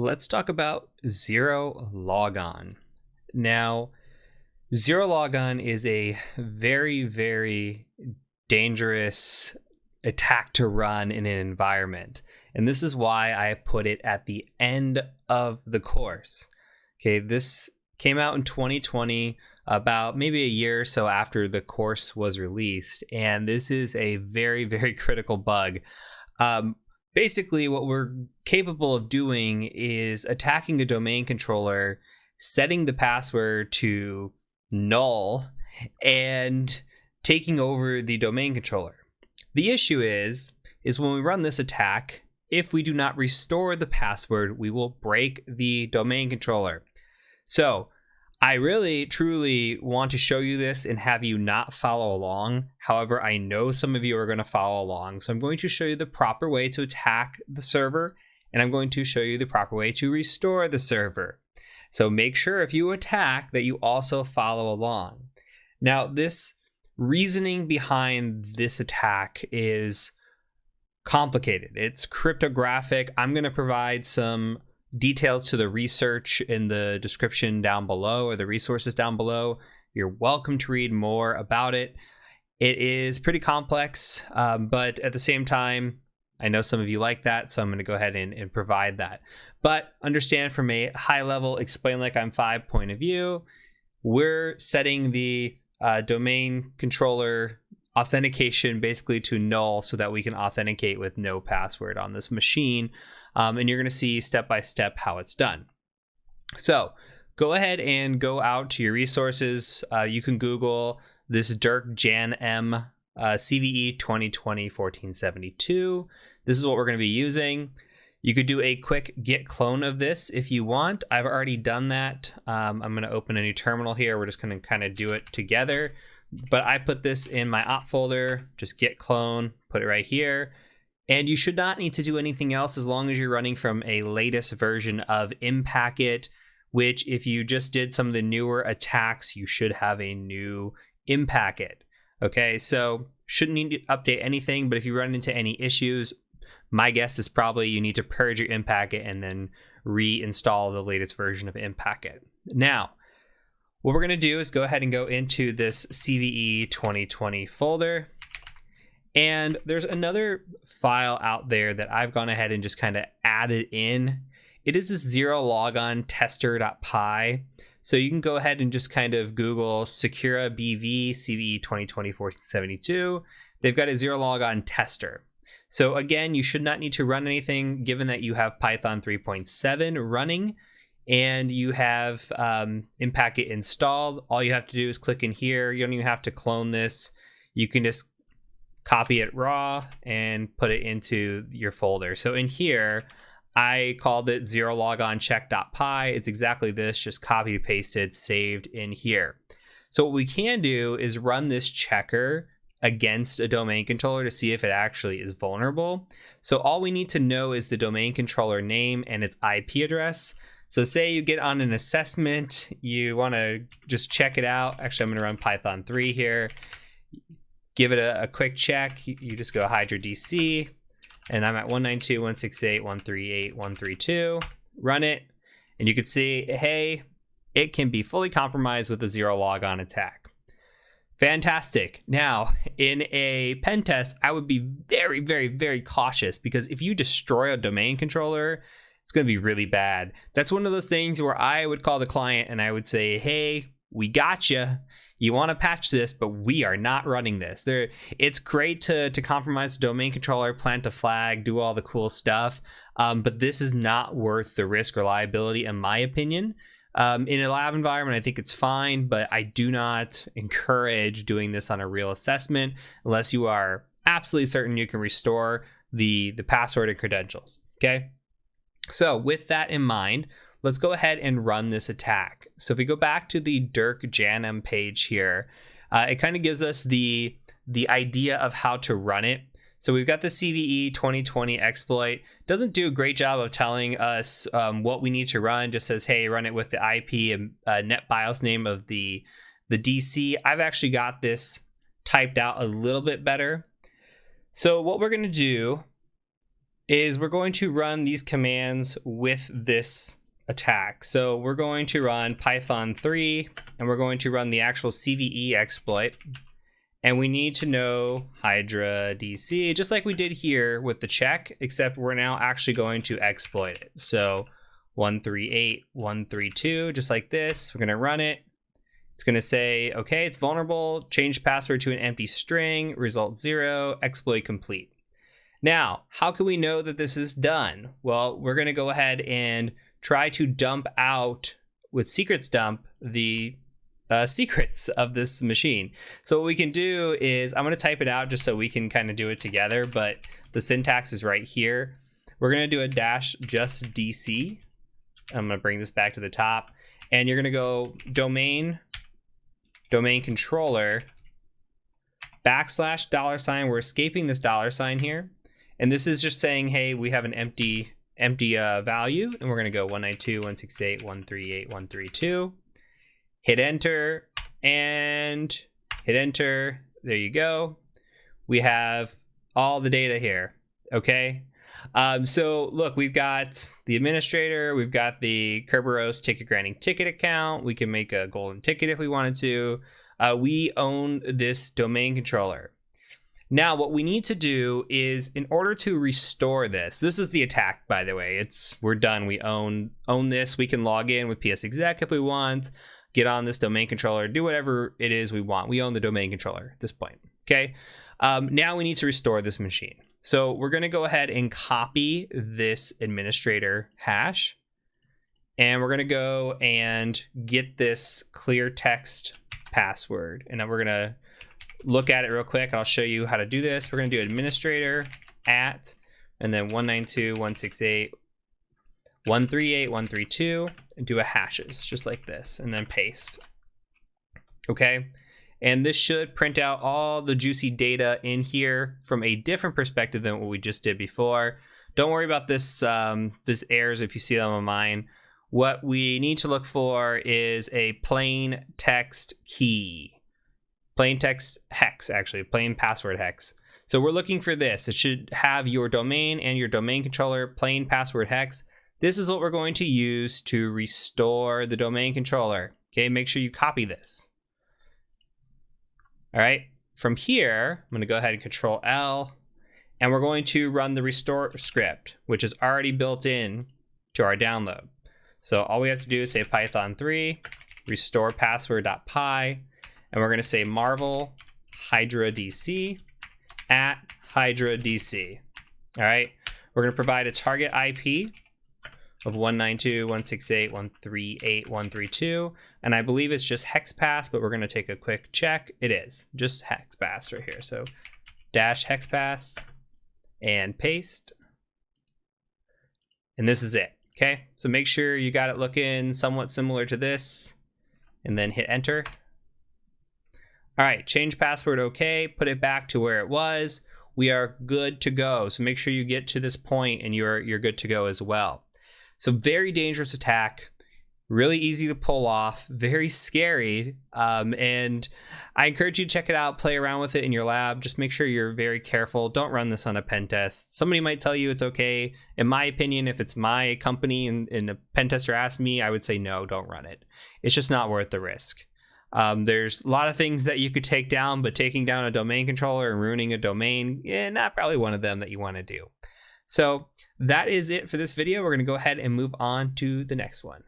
Let's talk about ZeroLogon. Now, ZeroLogon is a very, very dangerous attack to run in an environment. And this is why I put it at the end of the course. Okay, this came out in 2020, about maybe a year or so after the course was released. And this is a very, very critical bug. Basically, what we're capable of doing is attacking a domain controller, setting the password to null, and taking over the domain controller. The issue is when we run this attack, if we do not restore the password, we will break the domain controller. So I really, truly want to show you this and have you not follow along. However, I know some of you are going to follow along. So I'm going to show you the proper way to attack the server, and I'm going to show you the proper way to restore the server. So make sure if you attack that you also follow along. Now, this reasoning behind this attack is complicated. It's cryptographic. I'm going to provide some details to the research in the description down below, or the resources down below. You're welcome to read more about it. It is pretty complex, but at the same time, I know some of you like that, so I'm going to go ahead and provide that. But understand from a high level, explain like I'm 5 point of view, we're setting the domain controller authentication basically to null so that we can authenticate with no password on this machine. And you're going to see step by step how it's done. So go ahead and go out to your resources. You can Google this Dirk Jan M CVE 2020-1472. This is what we're going to be using. You could do a quick git clone of this if you want. I've already done that. I'm going to open a new terminal here. We're just going to kind of do it together. But I put this in my op folder, just git clone, put it right here. And you should not need to do anything else as long as you're running from a latest version of Impacket, which if you just did some of the newer attacks, you should have a new Impacket. Okay, so shouldn't need to update anything, but if you run into any issues, my guess is probably you need to purge your Impacket and then reinstall the latest version of Impacket. Now, what we're going to do is go ahead and go into this CVE 2020 folder. And there's another file out there that I've gone ahead and just kind of added in. It is this ZeroLogon tester.py. So you can go ahead and just kind of Google Secura BV CVE 2020-1472. They've got a ZeroLogon tester. So again, you should not need to run anything given that you have Python 3.7 running and you have Impacket installed. All you have to do is click in here. You don't even have to clone this. You can just copy it raw and put it into your folder. So in here, I called it ZeroLogon check.py. It's exactly this, just copy pasted, saved in here. So what we can do is run this checker against a domain controller to see if it actually is vulnerable. So all we need to know is the domain controller name and its IP address. So say you get on an assessment, you want to just check it out. Actually, I'm going to run Python 3 here. Give it a quick check. You just go Hydra DC, and I'm at 192.168.138.132. Run it, and you can see, hey, it can be fully compromised with a ZeroLogon attack. Fantastic. Now, in a pen test, I would be very, very, very cautious because if you destroy a domain controller, it's going to be really bad. That's one of those things where I would call the client and I would say, hey, we got you. You want to patch this, but we are not running this. It's great to compromise the domain controller, plant a flag, do all the cool stuff, but this is not worth the risk or liability, in my opinion. In a lab environment, I think it's fine, but I do not encourage doing this on a real assessment unless you are absolutely certain you can restore the password and credentials. Okay, so with that in mind, let's go ahead and run this attack. So if we go back to the Dirk Janm page here, it kind of gives us the idea of how to run it. So we've got the CVE 2020 exploit. Doesn't do a great job of telling us what we need to run. Just says, hey, run it with the IP and net BIOS name of the DC. I've actually got this typed out a little bit better. So what we're going to do is we're going to run these commands with this attack. So we're going to run Python 3, and we're going to run the actual CVE exploit. And we need to know Hydra DC, just like we did here with the check, except we're now actually going to exploit it. So 138.132, just like this. We're going to run it. It's going to say, okay, it's vulnerable. Change password to an empty string. Result 0. Exploit complete. Now, how can we know that this is done? Well, we're going to go ahead and try to dump out with secrets dump the secrets of this machine. So what we can do is, I'm going to type it out just so we can kind of do it together, but the syntax is right here. We're going to do a dash just DC. I'm going to bring this back to the top, and you're going to go domain controller \$. We're escaping this $sign here. And this is just saying, hey, we have an empty value, and we're going to go 192.168.138.132. Hit enter and hit enter. There you go. We have all the data here. Okay. So look, we've got the administrator, we've got the Kerberos ticket granting ticket account. We can make a golden ticket if we wanted to. We own this domain controller. Now, what we need to do is, in order to restore this is the attack, by the way. We're done. We own this. We can log in with PSExec if we want, get on this domain controller, do whatever it is we want. We own the domain controller at this point. Okay. Now we need to restore this machine. So we're going to go ahead and copy this administrator hash, and we're going to go and get this clear text password, and then we're going to look at it real quick. I'll show you how to do this. We're going to do administrator @ and then 192.168.138.132 and do a hashes just like this, and then paste. Okay. And this should print out all the juicy data in here from a different perspective than what we just did before. Don't worry about this errors if you see them on mine. What we need to look for is a plain text key. Plain text hex, actually, plain password hex. So we're looking for this. It should have your domain and your domain controller plain password hex. This is what we're going to use to restore the domain controller. Okay, make sure you copy this. All right, from here, I'm going to go ahead and Control L, and we're going to run the restore script, which is already built in to our download. So all we have to do is say Python 3 restore password.py, and we're going to say marvel Hydra DC @ Hydra DC. All right, we're going to provide a target IP of 192.168.138.132, and I believe it's just hex pass, but we're going to take a quick check. It is just hex pass right here. So dash hex pass and paste, and this is it. Okay, so make sure you got it looking somewhat similar to this, and then hit enter. All right, change password. Okay, put it back to where it was. We are good to go. So make sure you get to this point and you're good to go as well. So very dangerous attack, really easy to pull off, very scary. And I encourage you to check it out, play around with it in your lab. Just make sure you're very careful. Don't run this on a pen test. Somebody might tell you it's okay. In my opinion, if it's my company and a pen tester asks me, I would say no, don't run it. It's just not worth the risk. There's a lot of things that you could take down, but taking down a domain controller and ruining a domain, not probably one of them that you want to do. So that is it for this video. We're going to go ahead and move on to the next one.